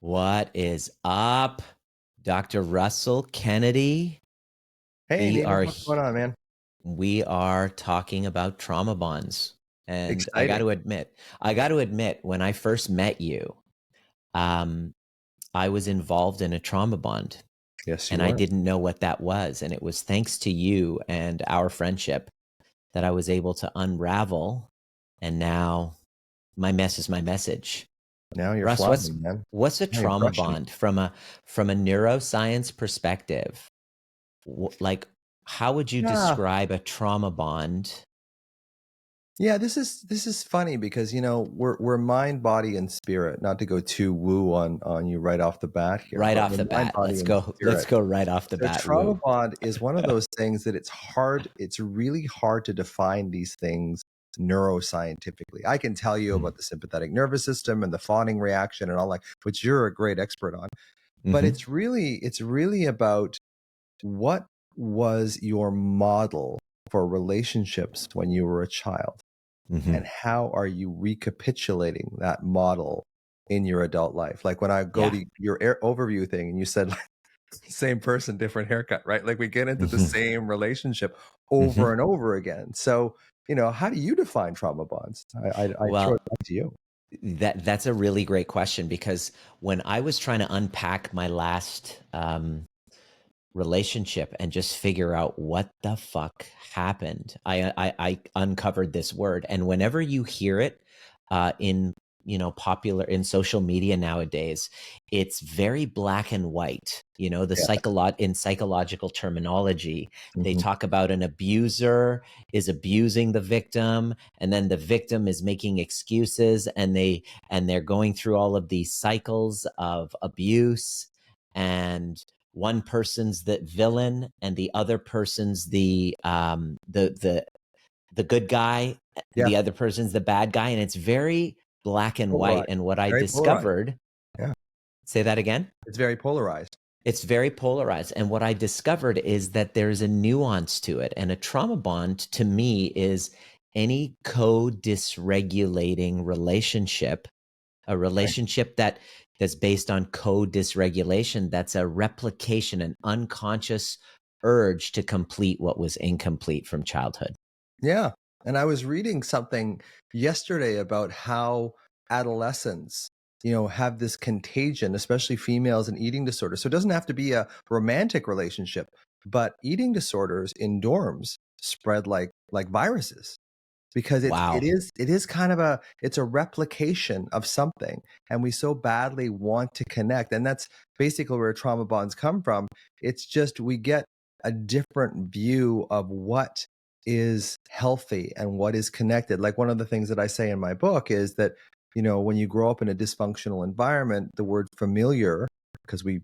What is up, Dr. Russell Kennedy? Hey, We Nima, are what's going on, man? we are talking about trauma bonds. And I got Exciting. to admit, when I first met you, um, I was involved in a trauma bond Yes, you and I were. didn't know what that was. And it was thanks to you and our friendship that I was able to unravel. And now my mess is my message. Now you're Russ, flying, man. what's a Now you're trauma crushing it. bond from a neuroscience perspective? Like, how would you Yeah, describe a trauma bond? yeah. This is funny because we're mind, body, and spirit. Not to go too woo on you right off the bat here, Right but off we're the mind, bat, body, let's and go. Let's spirit. go right off the So bat. trauma Woo. bond is one of those things that it's hard. It's really hard to define these things neuroscientifically. I can tell you about the sympathetic nervous system and the fawning reaction and all that, which you're a great expert on. But Mm-hmm. it's really about what was your model for relationships when you were a child, Mm-hmm. and how are you recapitulating that model in your adult life? Like when I go Yeah. to your overview thing and you said like, same person, different haircut, right? Like we get into the Mm-hmm. same relationship Mm-hmm. over and over again. So, how do you define trauma bonds? I throw Well, it back to you. that's a really great question because when I was trying to unpack my last relationship and just figure out what the fuck happened, I uncovered this word, and whenever you hear it in popular in social media nowadays, it's very black and white. In psychological terminology, they Mhm. talk about an abuser is abusing the victim, and then the victim is making excuses, and they're going through all of these cycles of abuse, and one person's the villain and the other person's the good guy, Yeah, the other person's the bad guy, and it's very black and white. polarized. And what I Very polarized. discovered, Yeah, say that again, it's very polarized. it's very polarized. And what I discovered is that there's a nuance to it. And a trauma bond to me is any co-dysregulating relationship, a Right. relationship that's based on co-dysregulation, that's a replication, an unconscious urge to complete what was incomplete from childhood. Yeah. And I was reading something yesterday about how adolescents, have this contagion, especially females and eating disorders. So it doesn't have to be a romantic relationship, but eating disorders in dorms spread like viruses because it it Wow. is it is kind of it's a replication of something, and we so badly want to connect, and that's basically where trauma bonds come from. It's just we get a different view of what is healthy and what is connected. Like one of the things that I say in my book is that when you grow up in a dysfunctional environment, the word familiar, because we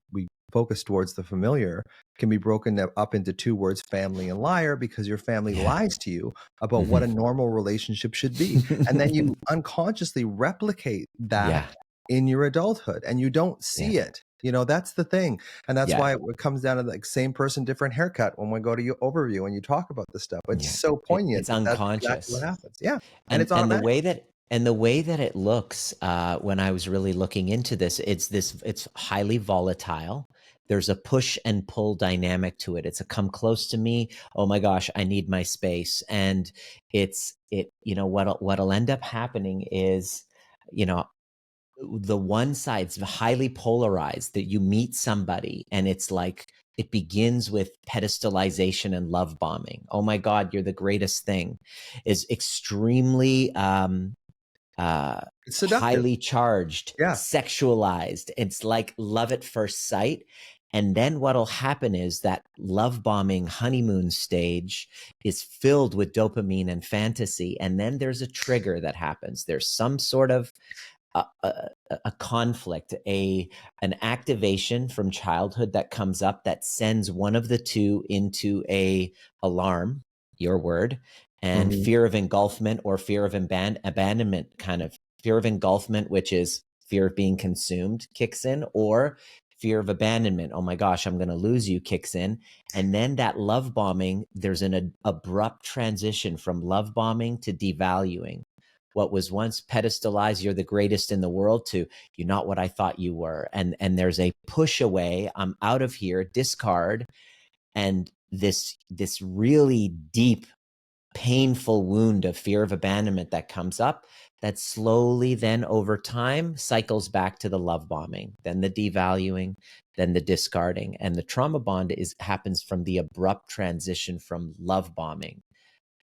focus towards the familiar, can be broken up into two words, family and liar, because your family Yeah. lies to you about what a Mhm. normal relationship should be. And then you unconsciously replicate that Yeah. in your adulthood and you don't Yeah. see it. That's the thing. And that's Yeah. why it comes down to like same person, different haircut when we go to your overview and you talk about this stuff. It's Yeah. so poignant It's that that's exactly what unconscious. happens. Yeah. And And it's and the automatic. way that it looks, when I was really looking into this, it's highly volatile. There's a push and pull dynamic to it. It's a come close to me. Oh my gosh, I need my space. And what'll end up happening is, you know, the one side's highly polarized, that you meet somebody and it's like it begins with pedestalization and love bombing. Oh my God, you're the greatest thing, is extremely It's seductive. highly charged, Yeah. sexualized. It's like love at first sight. And then what'll happen is that love bombing honeymoon stage is filled with dopamine and fantasy. And then there's a trigger that happens. There's some sort of a conflict, an activation from childhood that comes up that sends one of the two into a alarm, your word, and Mhm. fear of engulfment or fear of abandonment, kind of fear of engulfment, which is fear of being consumed, kicks in, or fear of abandonment. Oh my gosh, I'm going to lose you, kicks in. And then that love bombing, there's an abrupt transition from love bombing to devaluing, what was once pedestalized, you're the greatest in the world, to you're not what I thought you were. And there's a push away, I'm out of here, discard, and this really deep, painful wound of fear of abandonment that comes up, that slowly then over time cycles back to the love bombing, then the devaluing, then the discarding. And the trauma bond happens from the abrupt transition from love bombing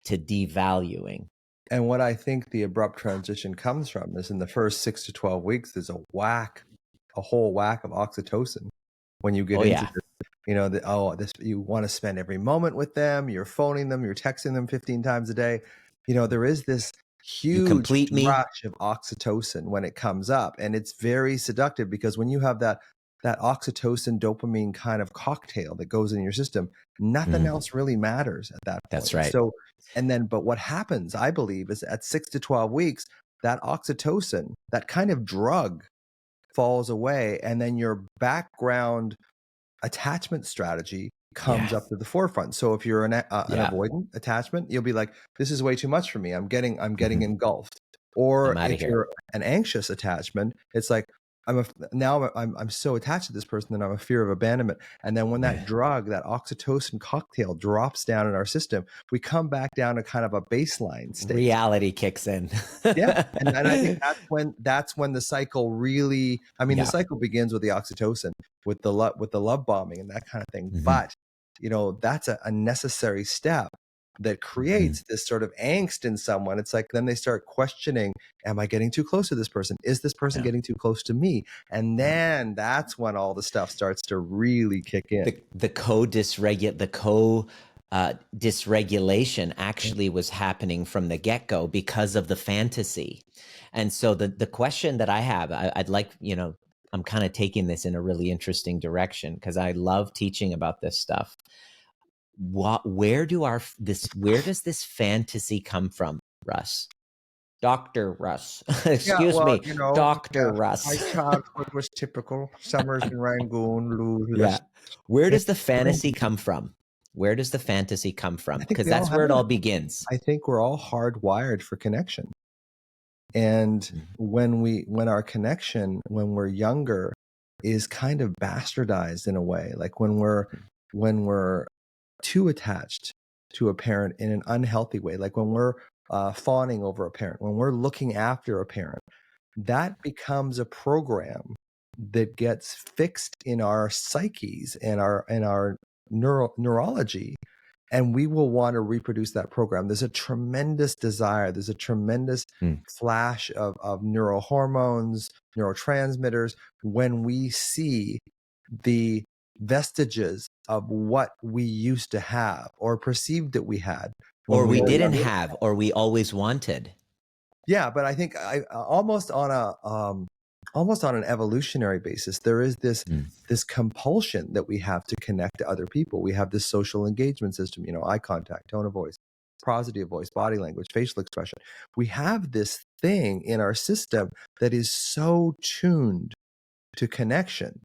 to devaluing. And what I think the abrupt transition comes from is in the first 6 to 12 weeks, there's a whole whack of oxytocin when you get into this, you know, you want to spend every moment with them, you're phoning them, you're texting them 15 times a day. You know, there is this huge rush of oxytocin when it comes up, and it's very seductive because when you have that oxytocin dopamine kind of cocktail that goes in your system, nothing else really matters at that point. That's right. So, but what happens, I believe, is at 6 to 12 weeks, that oxytocin, that kind of drug, falls away, and then your background attachment strategy comes up to the forefront. So if you're an avoidant attachment, you'll be like, this is way too much for me. I'm getting engulfed. Or if you're an anxious attachment, it's like, I'm so attached to this person that I'm a fear of abandonment. And then when that drug, that oxytocin cocktail, drops down in our system, we come back down to kind of a baseline state. Reality kicks in. And I think that's when the cycle really, I mean, the cycle begins with the oxytocin, with the love bombing and that kind of thing. But you know, that's a necessary step that creates this sort of angst in someone. It's like, then they start questioning, am I getting too close to this person? Is this person getting too close to me? And then that's when all the stuff starts to really kick in. The dysregulation actually was happening from the get-go because of the fantasy. And so the question that I have, I'd like, you know, I'm kind of taking this in a really interesting direction because I love teaching about this stuff. Where does this fantasy come from, Russ? Dr. Russ. Excuse me, you know, Dr. Russ. My childhood was typical. Summers in Rangoon. Where does the fantasy come from? Where does the fantasy come from? Because that's where it all begins. I think we're all hardwired for connection. And when our connection, when we're younger, is kind of bastardized in a way, like when we're too attached to a parent in an unhealthy way, like when we're fawning over a parent, when we're looking after a parent, that becomes a program that gets fixed in our psyches and our neurology, and we will want to reproduce that program. There's a tremendous desire. There's a tremendous flash of neural hormones, neurotransmitters, when we see the vestiges of what we used to have or perceived that we had, or we didn't have, or we always wanted. Yeah, but I think almost on an evolutionary basis, there is this compulsion that we have to connect to other people. We have this social engagement system, you know, eye contact, tone of voice, prosody of voice, body language, facial expression. We have this thing in our system that is so tuned to connection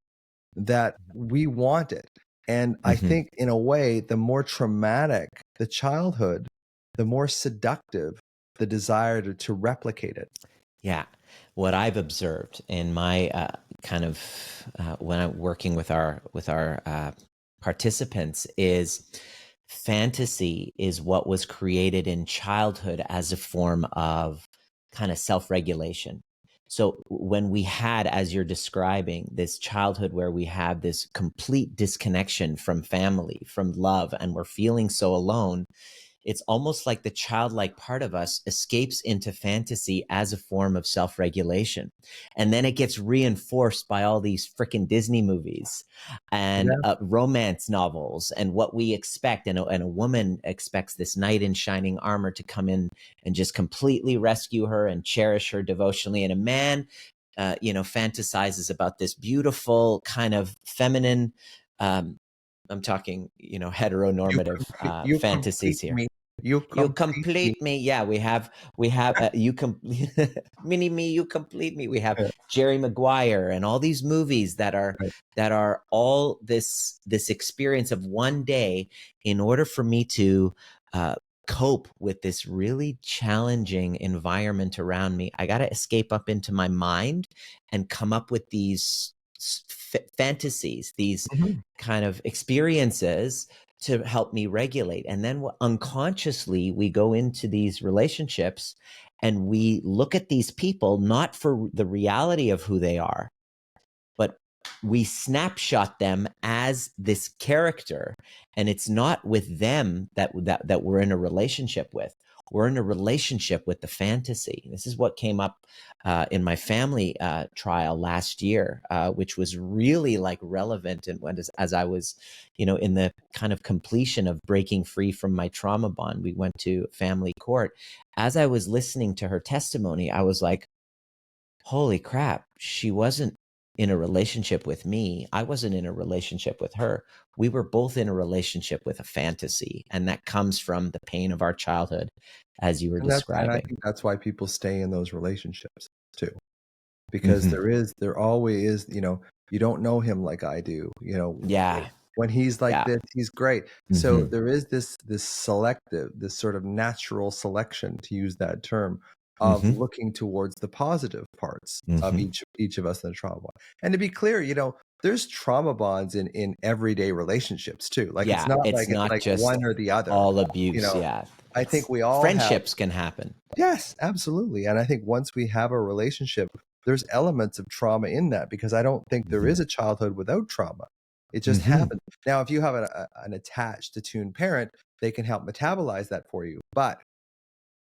that we want it. And I think in a way, the more traumatic the childhood, the more seductive the desire to replicate it. Yeah. What I've observed in my when I'm working with our participants is fantasy is what was created in childhood as a form of kind of self-regulation. So when we had, as you're describing, this childhood where we have this complete disconnection from family, from love, and we're feeling so alone, it's almost like the childlike part of us escapes into fantasy as a form of self-regulation. And then it gets reinforced by all these freaking Disney movies and romance novels and what we expect. And a woman expects this knight in shining armor to come in and just completely rescue her and cherish her devotionally. And a man, fantasizes about this beautiful kind of feminine, I'm talking, heteronormative fantasies here. You complete me. Yeah, we have you mini me, you complete me. We have Jerry Maguire and all these movies that are all this experience of one day in order for me to cope with this really challenging environment around me, I got to escape up into my mind and come up with these fantasies, these Mhm. kind of experiences to help me regulate. And then unconsciously, we go into these relationships and we look at these people not for the reality of who they are, but we snapshot them as this character, and it's not with them that we're in a relationship with. We're in a relationship with the fantasy. This is what came up in my family trial last year, which was really like relevant, and as I was, in the kind of completion of breaking free from my trauma bond, we went to family court. As I was listening to her testimony, I was like, holy crap, she wasn't in a relationship with me. I wasn't in a relationship with her. We were both in a relationship with a fantasy. And that comes from the pain of our childhood, as you were And I describing. think that's why people stay in those relationships too, because Hmm. there always is, you don't know him like I do, Yeah. when he's like Yeah. this, he's great. So Hmm. there is this selective, this sort of natural selection, to use that term, of Hmm. looking towards the positive parts of Hmm. each of us in a trauma bond. And to be clear, there's trauma bonds in everyday relationships too. Like it's Yeah. not It's like it's not like just one or the other. all You abuse. know, Yeah. I think It's we all have. friendships can happen. Yes, absolutely. And I think once we have a relationship, there's elements of trauma in that, because I don't think there Hmm. is a childhood without trauma. It just Hmm. happens. Now, if you have an attached, attuned parent, they can help metabolize that for you. But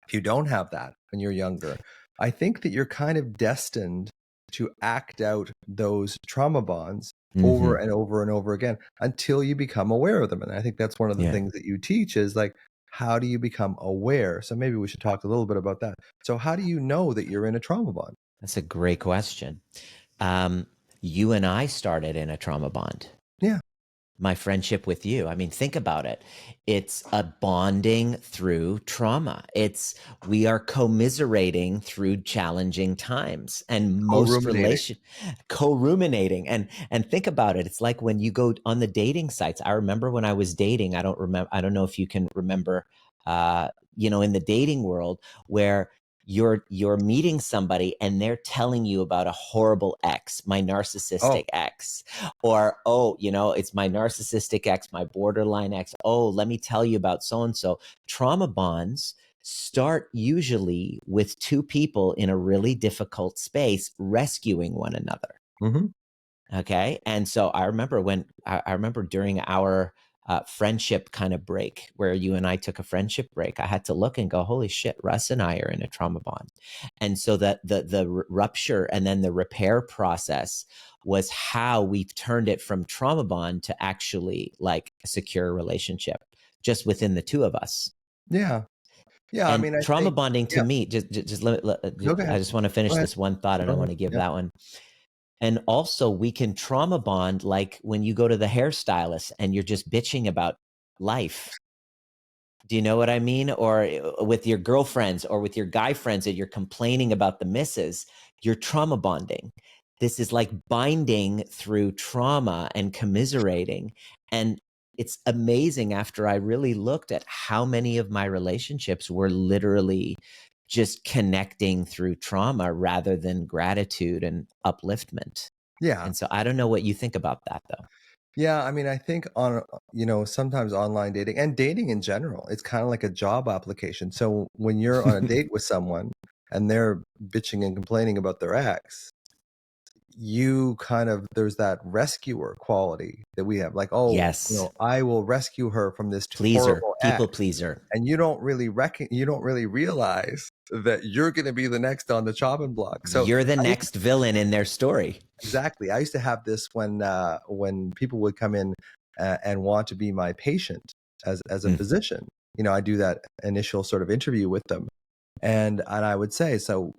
if you don't have that when you're younger, I think that you're kind of destined to act out those trauma bonds over Hmm. and over and over again until you become aware of them. And I think that's one of the Yeah. things that you teach is like, how do you become aware? So maybe we should talk a little bit about that. So how do you know that you're in a trauma bond? That's a great question. Um, you and I started in a trauma bond. Yeah. My friendship with you. I mean, think about it. It's a bonding through trauma. We are commiserating through challenging times, and most Co-ruminating. co-ruminating. And think about it. It's like when you go on the dating sites. I remember when I was dating, I don't know if you can remember, in the dating world where you're meeting somebody and they're telling you about a horrible ex, my Oh, narcissistic ex, or, oh, it's my narcissistic ex, my borderline ex. Oh, let me tell you about so and so. Trauma bonds start usually with two people in a really difficult space rescuing one another. hmm, Okay. And so I remember during our friendship kind of break where you and I took a friendship break, I had to look and go, holy shit, Russ and I are in a trauma bond. And so that the rupture and then the repair process was how we've turned it from trauma bond to actually like a secure relationship just within the two of us. yeah. Yeah. I And mean, I trauma think, bonding to yeah. me, just No, go I ahead. just want to Go finish ahead. this one thought and I Go want ahead. to give Yeah. that one. And also, we can trauma bond like when you go to the hairstylist and you're just bitching about life. Do you know what I mean? Or with your girlfriends or with your guy friends that you're complaining about the misses, you're trauma bonding. This is like binding through trauma and commiserating. And it's amazing after I really looked at how many of my relationships were literally just connecting through trauma rather than gratitude and upliftment. Yeah. And so I don't know what you think about that though. Yeah, I mean, I think sometimes online dating and dating in general, it's kind of like a job application. So when you're on a date with someone and they're bitching and complaining about their ex, there's that rescuer quality that we have. Like, oh, Yes. I will rescue her from this Pleaser, horrible ex. people pleaser. And you don't really realize that you're going to be the next on the chopping block. So You're the I next villain in their story. Exactly. I used to have this when people would come in and want to be my patient as a Mm. physician. I do that initial sort of interview with them, and I would say, so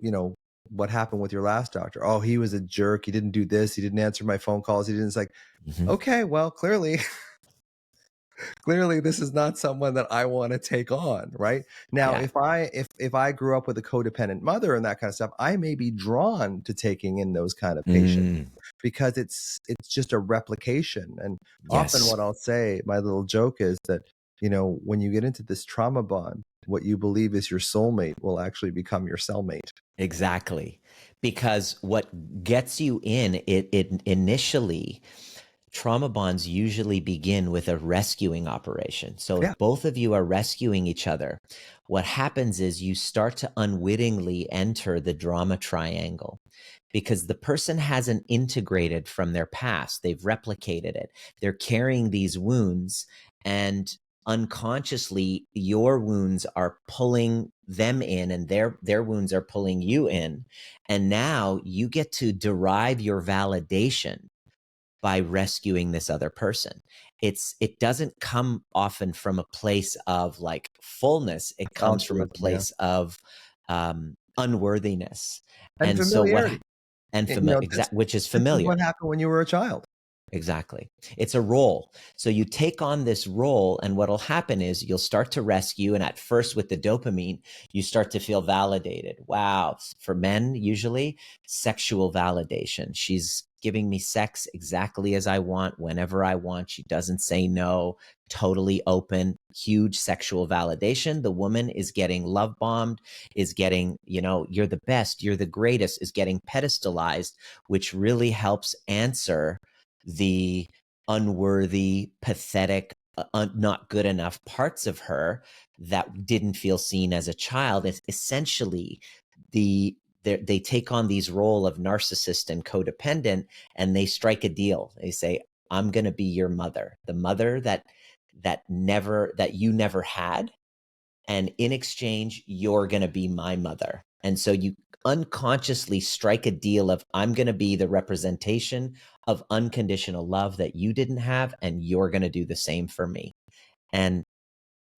what happened with your last doctor? Oh, he was a jerk. He didn't do this. He didn't answer my phone calls. He didn't. It's like, Mhm. okay, well, clearly this is not someone that I want to take on, right? Now, Yeah. if I grew up with a codependent mother and that kind of stuff, I may be drawn to taking in those kind of patients Mm. because it's just a replication. And often Yes. what I'll say, my little joke is that when you get into this trauma bond, what you believe is your soulmate will actually become your cellmate. Exactly. Because what gets you in it initially, trauma bonds usually begin with a rescuing operation. So Yeah. if both of you are rescuing each other, what happens is you start to unwittingly enter the drama triangle because the person hasn't integrated from their past. They've replicated it. They're carrying these wounds, and unconsciously your wounds are pulling them in, and their wounds are pulling you in. And now you get to derive your validation by rescuing this other person. It doesn't come often from a place of like fullness. It comes from a Altruism, yeah. place of unworthiness. And And so familiarity. which is This is familiar. what happened when you were a child. Exactly. It's a role. So you take on this role, and what'll happen is you'll start to rescue. And at first, with the dopamine, you start to feel validated. Wow. For men, usually sexual validation. She's giving me sex exactly as I want, whenever I want. She doesn't say no, totally open, huge sexual validation. The woman is getting love bombed, is getting, you're the best, you're the greatest, is getting pedestalized, which really helps answer the unworthy, pathetic, not good enough parts of her that didn't feel seen as a child. It's essentially they take on these role of narcissist and codependent, and they strike a deal. They say, I'm going to be your mother, the mother that you never had, and in exchange, you're going to be my mother. And so you unconsciously strike a deal of, I'm going to be the representation of unconditional love that you didn't have, and you're going to do the same for me. And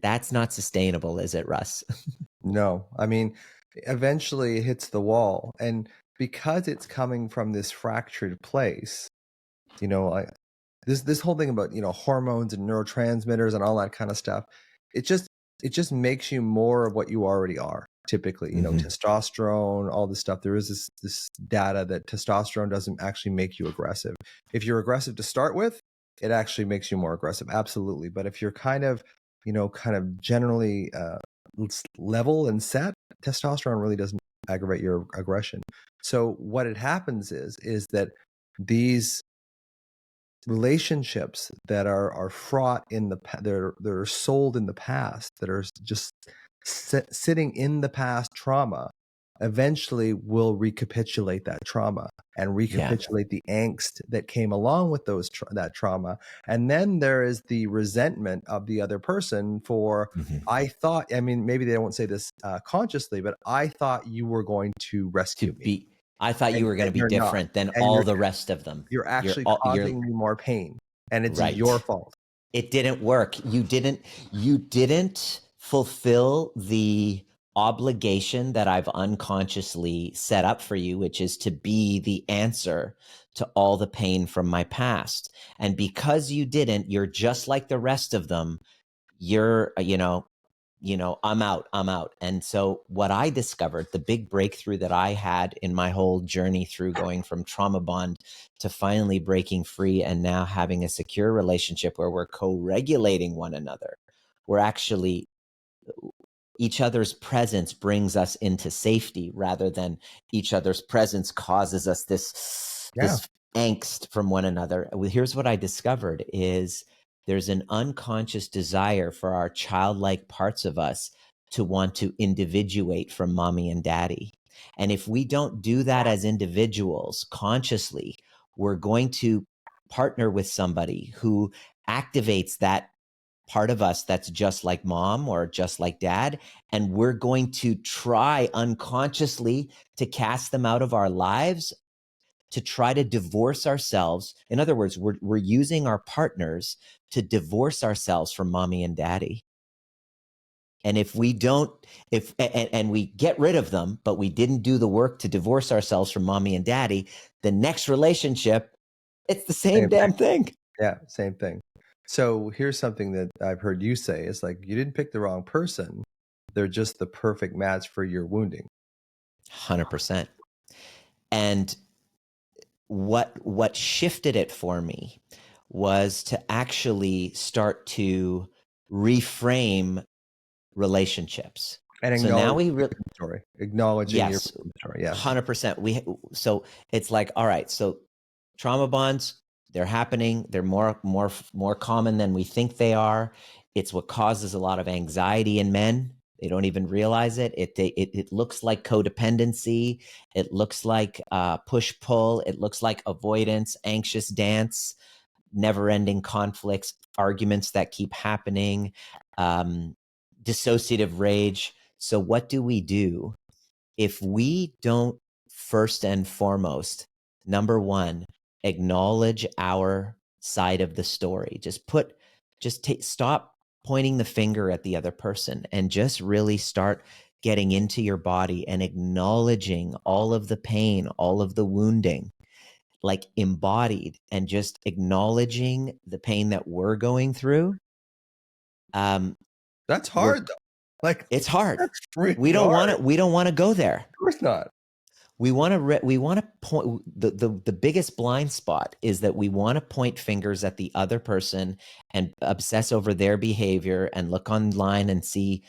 that's not sustainable, is it, Russ? No, I mean, eventually it hits the wall. And because it's coming from this fractured place, you know, I, this whole thing about, hormones and neurotransmitters and all that kind of stuff, it just it just makes you more of what you already are. Typically, testosterone, all this stuff. There is this data that testosterone doesn't actually make you aggressive. If you're aggressive to start with, it actually makes you more aggressive. Absolutely. But if you're kind of generally level and set, testosterone really doesn't aggravate your aggression. So what it happens is that these relationships that are fraught in they're sold in the past, that are just sitting in the past trauma, eventually will recapitulate that trauma and Yeah. recapitulate the angst that came along with that trauma. And then there is the resentment of the other person for, I mean, maybe they won't say this consciously, but I thought you were going to rescue me. I thought you were going to And be you're not. different than And all the rest of them. you're actually You're causing me more pain, and it's your right. fault. It didn't work. You didn't fulfill the obligation that I've unconsciously set up for you, which is to be the answer to all the pain from my past. And because you didn't, you're just like the rest of them. You're, I'm out. And so what I discovered, the big breakthrough that I had in my whole journey through going from trauma bond to finally breaking free and now having a secure relationship where we're co-regulating one another. We're actually, each other's presence brings us into safety rather than each other's presence causes us Yeah. this angst from one another. Here's what I discovered is there's an unconscious desire for our childlike parts of us to want to individuate from mommy and daddy. And if we don't do that as individuals consciously, we're going to partner with somebody who activates that part of us that's just like mom or just like dad. And we're going to try unconsciously to cast them out of our lives, to try to divorce ourselves. In other words, we're using our partners to divorce ourselves from mommy and daddy. And if we don't, and we get rid of them, but we didn't do the work to divorce ourselves from mommy and daddy, the next relationship, it's the same Same thing. damn thing. Yeah, same thing. So here's something that I've heard you say. It's like, you didn't pick the wrong person. They're just the perfect match for your wounding. 100%. And what shifted it for me was to actually start to reframe relationships. And So now acknowledging your yes, story. Yes. 100%. So it's like, all right, so trauma bonds, they're happening. They're more common than we think they are. It's what causes a lot of anxiety in men. They don't even realize it. It looks like codependency. It looks like push pull. It looks like avoidance, anxious dance, never ending conflicts, arguments that keep happening, dissociative rage. So what do we do if we don't first and foremost, number one, acknowledge our side of the story? Stop pointing the finger at the other person and just really start getting into your body and acknowledging all of the pain, all of the wounding, like embodied, and just acknowledging the pain that we're going through. That's hard though. Like, it's hard. That's really We don't want hard. to. We don't want to go there. Of course not. We want to point the biggest blind spot is that we want to point fingers at the other person and obsess over their behavior and look online and see,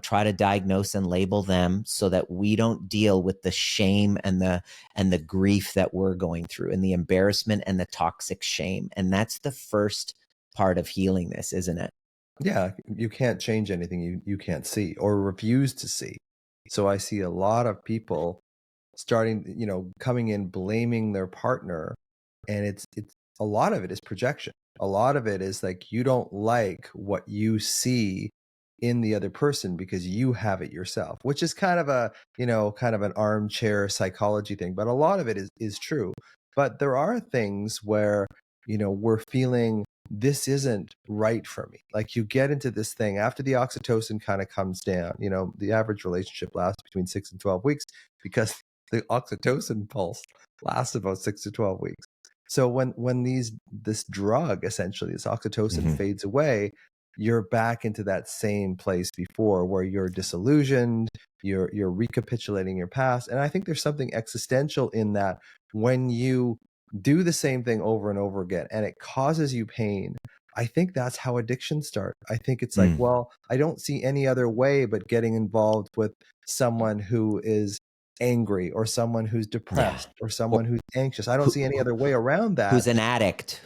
try to diagnose and label them so that we don't deal with the shame and the grief that we're going through and the embarrassment and the toxic shame. And that's the first part of healing this, isn't it? Yeah, you can't change anything you can't see or refuse to see. So I see a lot of people starting, coming in blaming their partner, and it's a lot of it is projection. A lot of it is like you don't like what you see in the other person because you have it yourself, which is kind of an armchair psychology thing, but a lot of it is true. But there are things where we're feeling this isn't right for me. Like you get into this thing after the oxytocin kind of comes down. The average relationship lasts between 6 and 12 weeks because the oxytocin pulse lasts about 6 to 12 weeks. So when this drug, essentially this oxytocin, fades away, you're back into that same place before where you're disillusioned, you're recapitulating your past. And I think there's something existential in that when you do the same thing over and over again and it causes you pain. I think that's how addictions start. I think it's like, well, I don't see any other way but getting involved with someone who is angry or someone who's depressed or someone who's anxious. I don't see any other way around that. Who's an addict.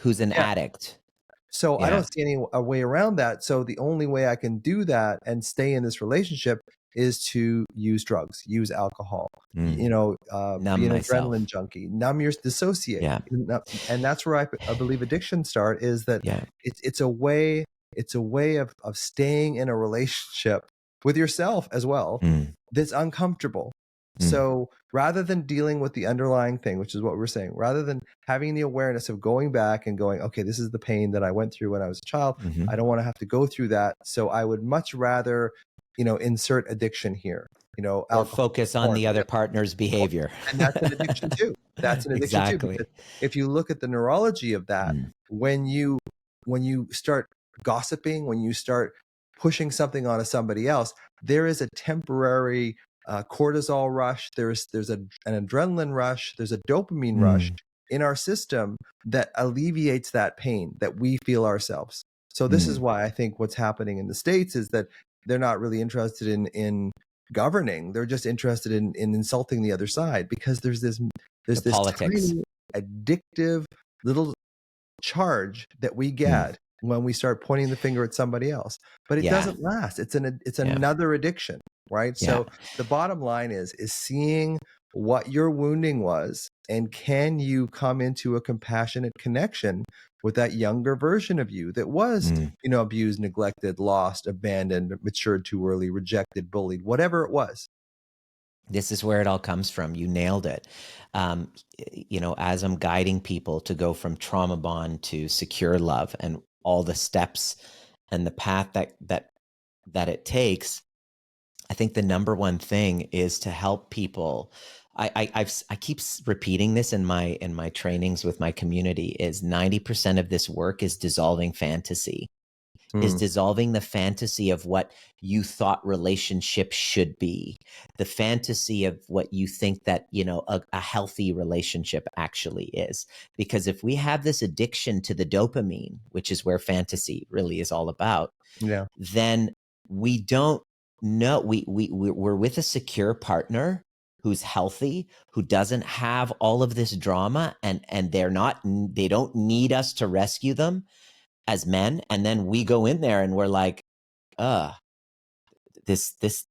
So I don't see any way around that. So the only way I can do that and stay in this relationship is to use drugs, use alcohol, be an adrenaline junkie, dissociate. Yeah. And that's where I believe addiction start is that it's a way of staying in a relationship with yourself as well that's uncomfortable. So rather than dealing with the underlying thing, which is what we're saying, rather than having the awareness of going back and going, okay, this is the pain that I went through when I was a child. I don't want to have to go through that. So I would much rather, insert addiction here, or focus on the other partner's behavior. And that's an addiction too. That's an addiction too. Because if you look at the neurology of that, when you start gossiping, when you start pushing something onto somebody else, there is a temporary cortisol rush, there's an adrenaline rush, there's a dopamine rush in our system that alleviates that pain that we feel ourselves. So this is why I think what's happening in the States is that they're not really interested in governing. They're just interested in insulting the other side because there's this politics, tiny addictive little charge that we get when we start pointing the finger at somebody else. But it doesn't last. It's another addiction. Right. So the bottom line is seeing what your wounding was, and can you come into a compassionate connection with that younger version of you that was, abused, neglected, lost, abandoned, matured too early, rejected, bullied, whatever it was. This is where it all comes from. You nailed it. As I'm guiding people to go from trauma bond to secure love and all the steps and the path that it takes, I think the number one thing is to help people. I keep repeating this in my trainings with my community is 90% of this work is dissolving fantasy. is Mm. dissolving the fantasy of what you thought relationship should be, the fantasy of what you think that, a healthy relationship actually is. Because if we have this addiction to the dopamine, which is where fantasy really is all about, Yeah. then we don't know, we're with a secure partner who's healthy, who doesn't have all of this drama, and they don't need us to rescue them as men. And then we go in there and we're like, uh this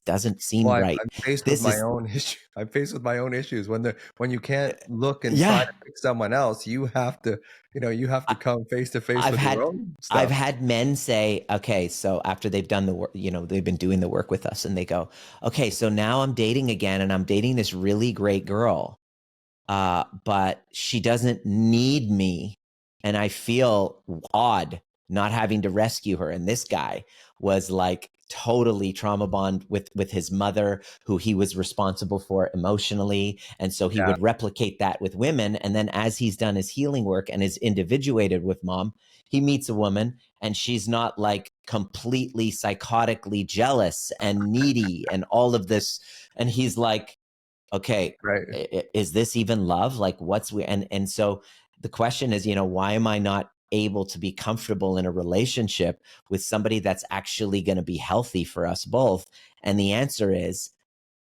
doesn't seem Well, right. I'm faced with This my is own issue. I'm faced with my own issues when you can't look and try Yeah. to fix someone else. You have to, you have to come face to face I've with your had own I've stuff. had men say, okay, so after they've done the work, they've been doing the work with us, and they go, okay, so now I'm dating again, and I'm dating this really great girl, but she doesn't need me, and I feel odd not having to rescue her. And this guy was like totally trauma bond with his mother, who he was responsible for emotionally, and so he Yeah. would replicate that with women. And then as he's done his healing work and is individuated with mom, he meets a woman, and she's not like completely psychotically jealous and needy and all of this, and he's like, okay, Right. is this even love? Like, what's we and so the question is, why am I not able to be comfortable in a relationship with somebody that's actually going to be healthy for us both? And the answer is,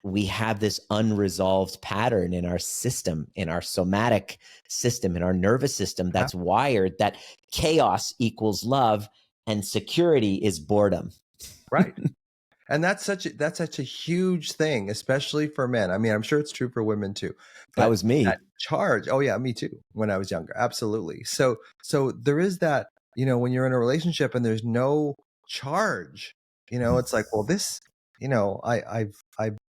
we have this unresolved pattern in our system, in our somatic system, in our nervous system, that's wired that chaos equals love and security is boredom. Right. And that's such a huge thing, especially for men. I mean, I'm sure it's true for women too. That But was that me. charge, oh yeah, me too, when I was younger. Absolutely. So there is that, when you're in a relationship and there's no charge, it's like, well, this, I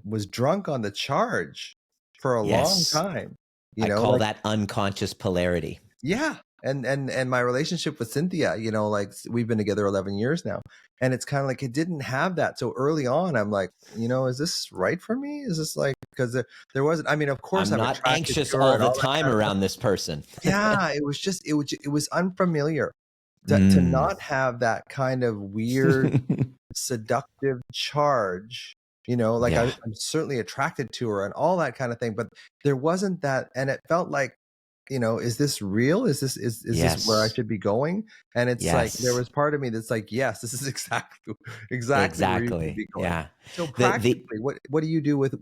was drunk on the charge for a long Yes. time, I call like, that unconscious polarity. yeah. And my relationship with Cynthia, like we've been together 11 years now. And it's kind of like it didn't have that. So early on, I'm like, is this right for me? Is this like, because there wasn't, I mean, of course I'm I'm not attracted anxious to her all and the all that time kind of stuff. around this person. Yeah, it was unfamiliar to Mm. not have that kind of weird, seductive charge. Like Yeah. I'm certainly attracted to her and all that kind of thing, but there wasn't that, and it felt like, is this real? Is this where I Yes. should be going? And it's like there Yes. was part of me that's like, yes, this is exactly where you should Exactly. be going. Yeah. So The practically, what do you do with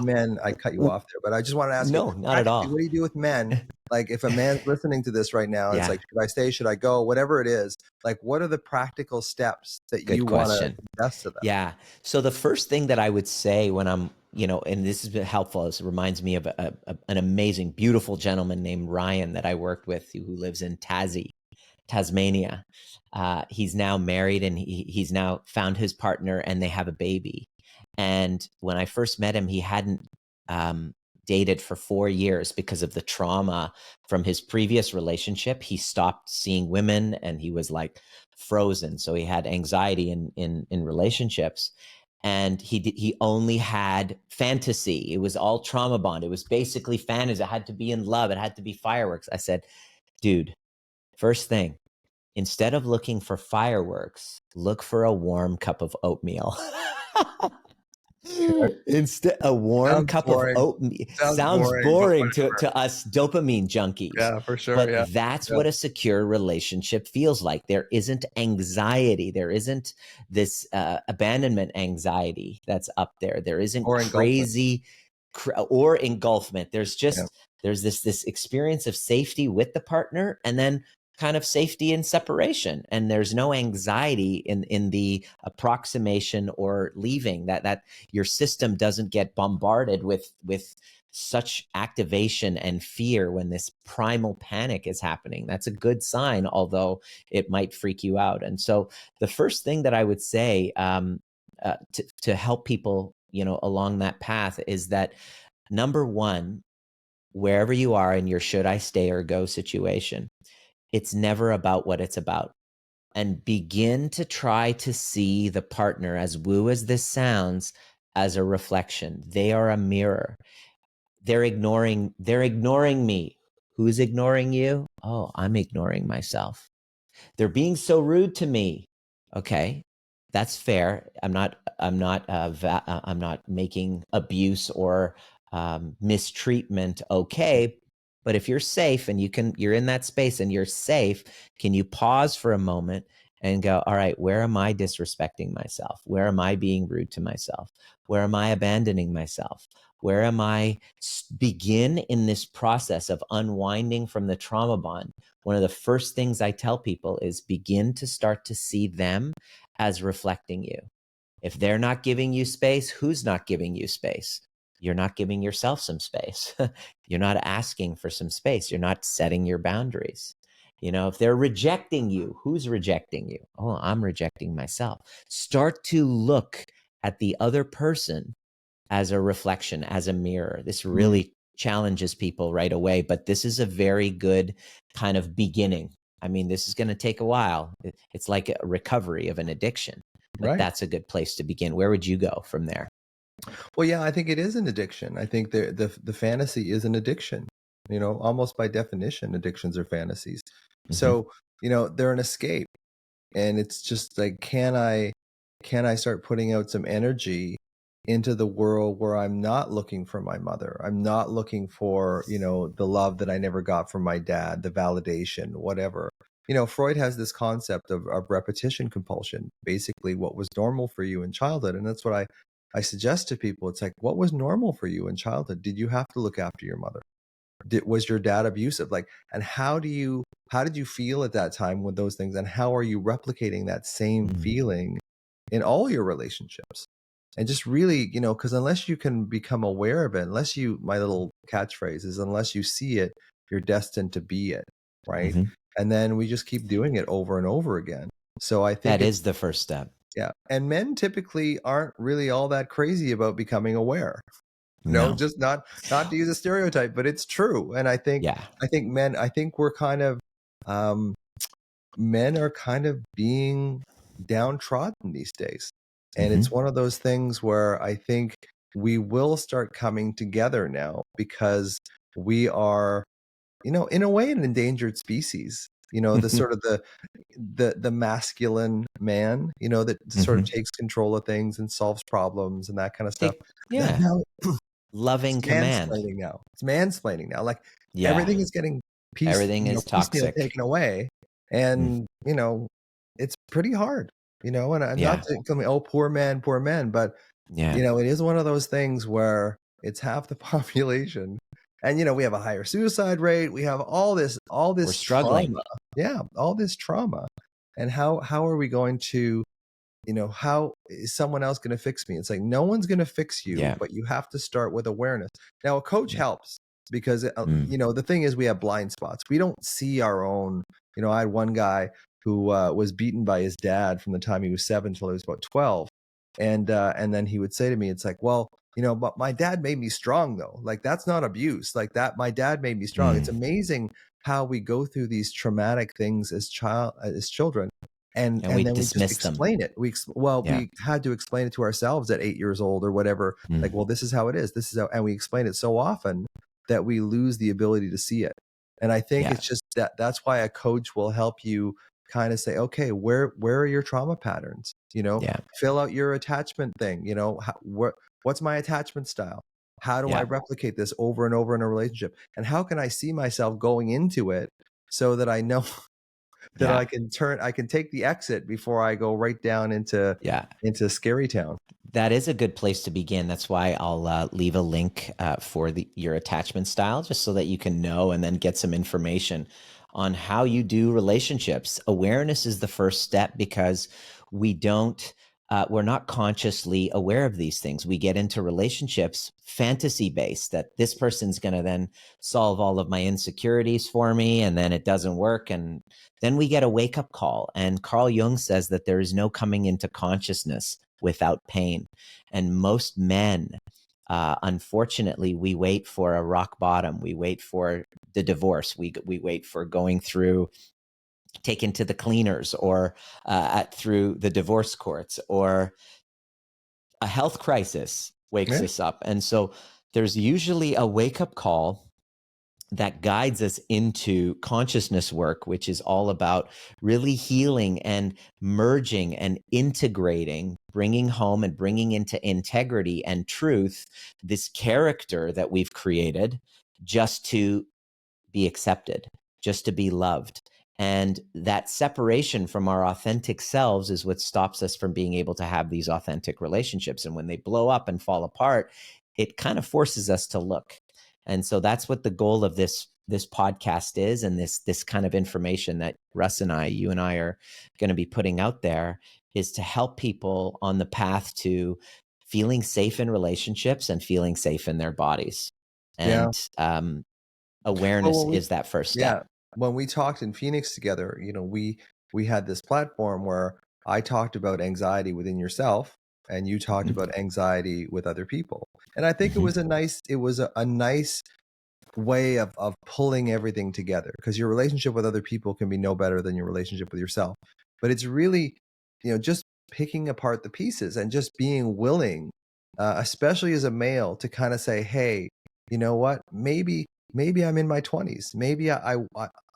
men? I cut you w- off there, but I just want to ask you no, not at practically, what all. do you do with men? Like if a man's listening to this right now, and it's Yeah. like, should I stay? Should I go? Whatever it is, like, what are the practical steps that Good you want to question. suggest to them? Yeah. So the first thing that I would say when I'm, and this has been helpful, is it reminds me of an amazing, beautiful gentleman named Ryan that I worked with, who lives in Tasmania. He's now married, and he's now found his partner, and they have a baby. And when I first met him, he hadn't dated for 4 years because of the trauma from his previous relationship. He stopped seeing women, and he was like frozen. So he had anxiety in relationships. And he only had fantasy. It was all trauma bond. It was basically fantasy. It had to be in love. It had to be fireworks. I said, dude, first thing, instead of looking for fireworks, look for a warm cup of oatmeal. Okay. Instead, a warm Sounds cup of boring. oatmeal Sounds sounds boring, but boring to us dopamine junkies, yeah, for sure. but Yeah. that's Yeah. what a secure relationship feels like. There isn't anxiety. There isn't this abandonment anxiety that's up there. There isn't Or engulfment. crazy or engulfment. There's Yeah. just there's this experience of safety with the partner, and then kind of safety in separation, and there's no anxiety in the approximation or leaving, that your system doesn't get bombarded with such activation and fear when this primal panic is happening. That's a good sign, although it might freak you out. And so the first thing that I would say to help people along that path is that, number one, wherever you are in your should I stay or go situation, it's never about what it's about. And begin to try to see the partner, as woo as this sounds, as a reflection. They are a mirror. They're ignoring me. Who's ignoring you? Oh, I'm ignoring myself. They're being so rude to me. Okay, that's fair. I'm not making abuse or mistreatment okay. But if you're safe and you're in that space and you're safe, can you pause for a moment and go, all right, where am I disrespecting myself? Where am I being rude to myself? Where am I abandoning myself? Where am I begin in this process of unwinding from the trauma bond? One of the first things I tell people is begin to start to see them as reflecting you. If they're not giving you space, who's not giving you space? You're not giving yourself some space. You're not asking for some space. You're not setting your boundaries. If they're rejecting you, who's rejecting you? Oh, I'm rejecting myself. Start to look at the other person as a reflection, as a mirror. This really challenges people right away, but this is a very good kind of beginning. I mean, this is going to take a while. It's like a recovery of an addiction, but Right. that's a good place to begin. Where would you go from there? Well, yeah, I think it is an addiction. I think the fantasy is an addiction. Almost by definition, addictions are fantasies. Mm-hmm. So, they're an escape. And it's just like, can I start putting out some energy into the world where I'm not looking for my mother? I'm not looking for, the love that I never got from my dad, the validation, whatever. Freud has this concept of repetition compulsion, basically what was normal for you in childhood. And that's what I suggest to people. It's like, what was normal for you in childhood? Did you have to look after your mother? Was your dad abusive? Like, and how did you feel at that time with those things? And how are you replicating that same Mm-hmm. feeling in all your relationships? And just really, because unless you can become aware of it, my little catchphrase is, unless you see it, you're destined to be it. Right. Mm-hmm. And then we just keep doing it over and over again. So I think That is the first step. yeah. And men typically aren't really all that crazy about becoming aware. No. Just not to use a stereotype, but it's true. And Yeah. I think we're kind of, men are kind of being downtrodden these days. And Mm-hmm. it's one of those things where I think we will start coming together now, because we are, in a way, an endangered species. The sort of the masculine man, that sort of Mm-hmm. takes control of things and solves problems and that kind of stuff. Yeah. Now Loving it's command. mansplaining now. It's mansplaining now. Like, Yeah. everything is getting Everything is piecemeal toxic. taken away. Mm. And, it's pretty hard, and I'm not Yeah. thinking, oh, poor man, but, Yeah. it is one of those things where it's half the population. And, we have a higher suicide rate. We have all We're this struggling. trauma. Yeah. All this trauma. And how are we going to, how is someone else going to fix me? It's like, no one's going to fix you, Yeah. but you have to start with awareness. Now, a coach Yeah. helps, because, Mm. the thing is, we have blind spots. We don't see our own. I had one guy who was beaten by his dad from the time he was 7 till he was about 12. And then he would say to me, it's like, well, but my dad made me strong, though. Like, that's not abuse. Like, that, my dad made me strong. It's Mm. amazing how we go through these traumatic things as children, and And we then we just dismiss them. explain it. Yeah. We had to explain it to ourselves at 8 years old or whatever. Like, Mm. well, this is how it is. This is how, and we explain it so often that we lose the ability to see it. And I think Yeah. it's just that's why a coach will help you kind of say, okay, where are your trauma patterns? Yeah. Fill out your attachment thing. What's my attachment style? How do I Yeah. replicate this over and over in a relationship? And how can I see myself going into it so that I know that Yeah. I can take the exit before I go right down into Yeah. scary town. That is a good place to begin. That's why I'll leave a link for your attachment style, just so that you can know and then get some information on how you do relationships. Awareness is the first step, because we're not consciously aware of these things. We get into relationships fantasy based, that this person's going to then solve all of my insecurities for me, and then it doesn't work. And then we get a wake up call. And Carl Jung says that there is no coming into consciousness without pain. And most men, unfortunately, we wait for a rock bottom. We wait for the divorce. We wait for going through, taken to the cleaners, or through the divorce courts, or a health crisis wakes Yeah. us up. And so there's usually a wake up call that guides us into consciousness work, which is all about really healing and merging and integrating, bringing home and bringing into integrity and truth this character that we've created just to be accepted, just to be loved. And that separation from our authentic selves is what stops us from being able to have these authentic relationships. And when they blow up and fall apart, it kind of forces us to look. And so that's what the goal of this podcast is, and this kind of information that Russ and you and I are going to be putting out there, is to help people on the path to feeling safe in relationships and feeling safe in their bodies. Yeah. And Well, awareness is that first yeah, step. when we talked in Phoenix together, we had this platform where I talked about anxiety within yourself, and you talked Mhm. about anxiety with other people. And I think Mhm. it was a nice way of pulling everything together, because your relationship with other people can be no better than your relationship with yourself. But it's really, just picking apart the pieces and just being willing, especially as a male, to kind of say, hey, you know what, maybe I'm in my 20s, maybe I'm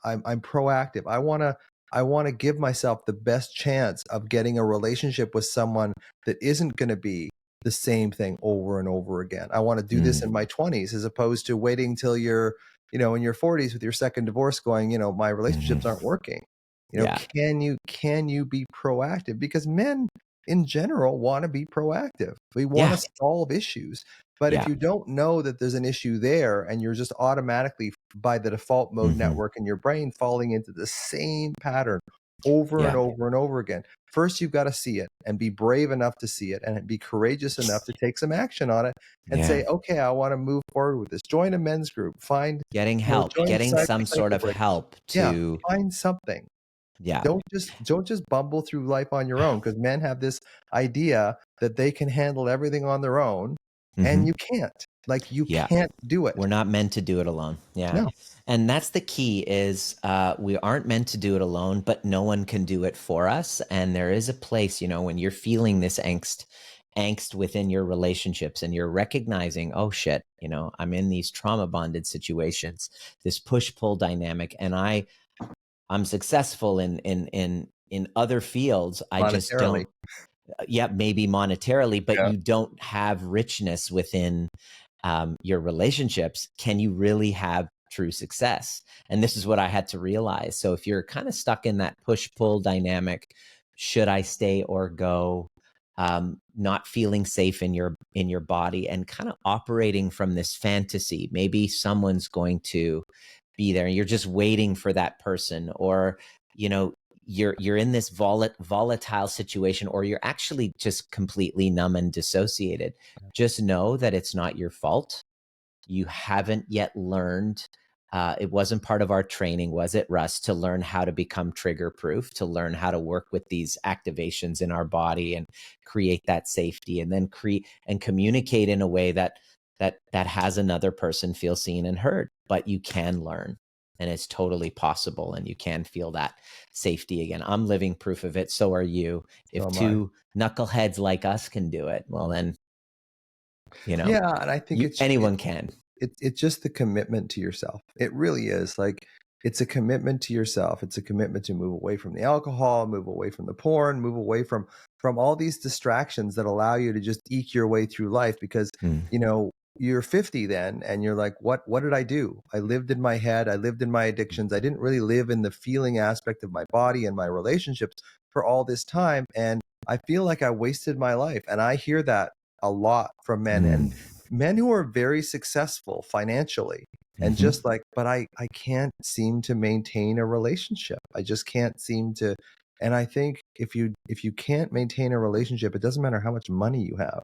proactive, I want to give myself the best chance of getting a relationship with someone that isn't going to be the same thing over and over again. I want to do this in Mm. my 20s, as opposed to waiting till you're, in your 40s with your second divorce going, my relationships aren't Mhm. working. Yeah. Can you be proactive? Because men in general want to be proactive. We want Yeah. to solve issues. But if Yeah. you don't know that there's an issue there, and you're just automatically, by the default mode Mhm. network in your brain, falling into the same pattern over and Yeah. over and over again, first you've got to see it and be brave enough to see it and be courageous enough to take some action on it and Yeah. say, okay, I want to move forward with this. Join a men's group, find, Getting help, join getting some sort cycle of breakers. help Yeah, to, find something. yeah. Don't just bumble through life on your own, because men have this idea that they can handle everything on their own, and Mhm. you can't. Like, you Yeah. can't do it. We're not meant to do it alone. Yeah. No. And that's the key, is we aren't meant to do it alone, but no one can do it for us. And there is a place, when you're feeling this angst within your relationships, and you're recognizing, oh shit, I'm in these trauma bonded situations, this push pull dynamic, and I'm successful in other fields. I just Monetarily. don't, yeah, maybe monetarily, but Yeah. you don't have richness within your relationships. Can you really have true success? And this is what I had to realize. So if you're kind of stuck in that push pull dynamic, should I stay or go? Not feeling safe in your body, and kind of operating from this fantasy. Maybe someone's going to be there, and you're just waiting for that person, or you know you're in this volatile situation, or you're actually just completely numb and dissociated. Just know that it's not your fault. You haven't yet learned. It wasn't part of our training, was it, Russ, to learn how to become trigger proof, to learn how to work with these activations in our body and create that safety, and then create and communicate in a way that has another person feel seen and heard. But you can learn, and it's totally possible, and you can feel that safety again. I'm living proof of it. So are you. So If am I. two knuckleheads like us can do it, well then, Yeah, and I think anyone can. it's just the commitment to yourself. It really is. Like, it's a commitment to yourself. It's a commitment to move away from the alcohol, move away from the porn, move away from all these distractions that allow you to just eke your way through life. Because, Mm. you're 50 then, and you're like, what did I do? I lived in my head, I lived in my addictions. I didn't really live in the feeling aspect of my body and my relationships for all this time, and I feel like I wasted my life. And I hear that a lot from men, and Mm. men who are very successful financially, and Mhm. just like, but I can't seem to maintain a relationship. I just can't seem to. And I think if you can't maintain a relationship, it doesn't matter how much money you have.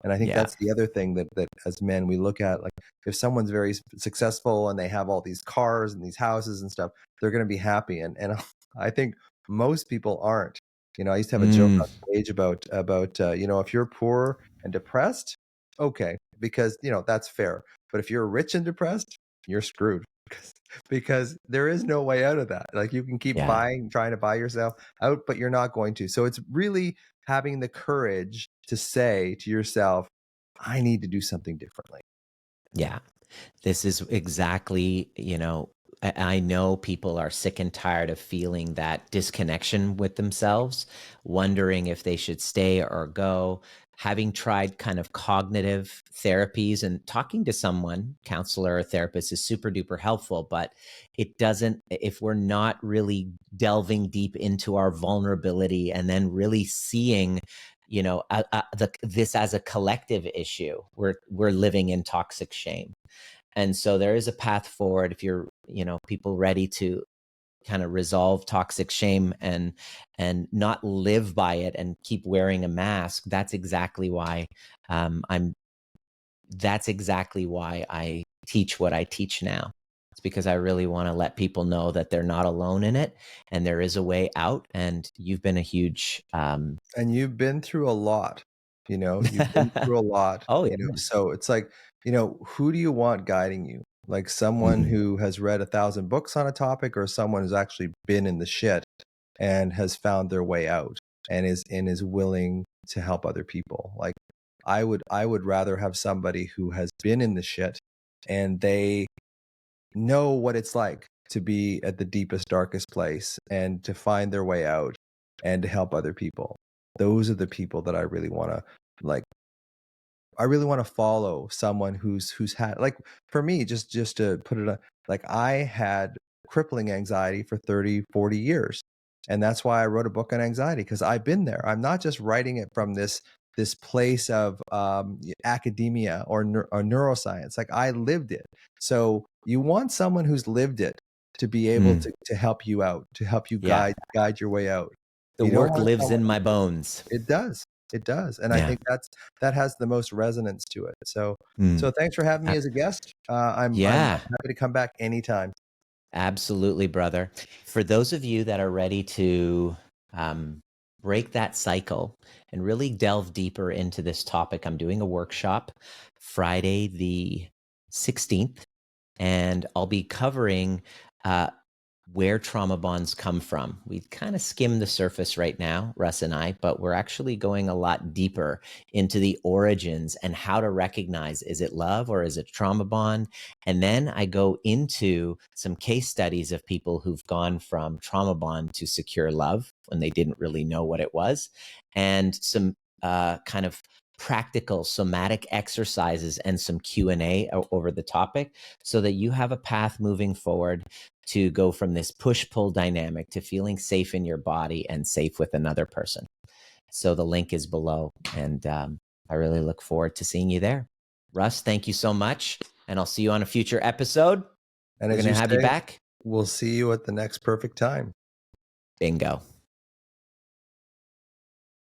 And I think Yeah. that's the other thing that as men we look at. Like, if someone's very successful and they have all these cars and these houses and stuff, they're going to be happy. And I think most people aren't. I used to have a joke Mm. on stage about if you're poor and depressed, okay, because that's fair. But if you're rich and depressed, you're screwed. Because there is no way out of that. Like, you can keep Yeah. trying to buy yourself out, but you're not going to. So it's really having the courage to say to yourself, I need to do something differently. Yeah. This is exactly, I know people are sick and tired of feeling that disconnection with themselves, wondering if they should stay or go. Having tried kind of cognitive therapies and talking to someone, counselor or therapist, is super duper helpful, but it doesn't, if we're not really delving deep into our vulnerability and then really seeing this as a collective issue, we're living in toxic shame. And so there is a path forward if you're, people ready to kind of resolve toxic shame and not live by it and keep wearing a mask. That's exactly why I'm that's exactly why I teach what I teach now. It's because I really want to let people know that they're not alone in it and there is a way out. And you've been a huge And you've been through a lot, you've been through a lot, oh yeah. so it's like, who do you want guiding you? Like someone Mhm. who has read 1,000 books on a topic, or someone who's actually been in the shit and has found their way out and is willing to help other people. Like I would rather have somebody who has been in the shit and they know what it's like to be at the deepest, darkest place and to find their way out and to help other people. Those are the people that I really want to like. I really want to follow someone who's had, like, for me, just to put it on, like, I had crippling anxiety for 30, 40 years. And that's why I wrote a book on anxiety, because I've been there. I'm not just writing it from this place of academia or neuroscience. Like, I lived it. So you want someone who's lived it to be able Mm, to help you out, to help you yeah. guide your way out. The You don't work want lives someone. in my bones. It does. It does. And I Yeah. think that has the most resonance to it. So Mm. thanks for having me Uh, as a guest. I'm yeah. happy to come back anytime. Absolutely, brother. For those of you that are ready to break that cycle and really delve deeper into this topic, I'm doing a workshop Friday the 16th, and I'll be covering uh, where trauma bonds come from. We kind of skim the surface right now, Russ and I, but we're actually going a lot deeper into the origins and how to recognize, is it love or is it trauma bond? And then I go into some case studies of people who've gone from trauma bond to secure love when they didn't really know what it was, and some kind of practical somatic exercises and some Q&A over the topic, so that you have a path moving forward to go from this push-pull dynamic to feeling safe in your body and safe with another person. So the link is below, and I really look forward to seeing you there. Russ, thank you so much, and I'll see you on a future episode. And We're as going you to have you say, back. we'll see you at the next perfect time. Bingo.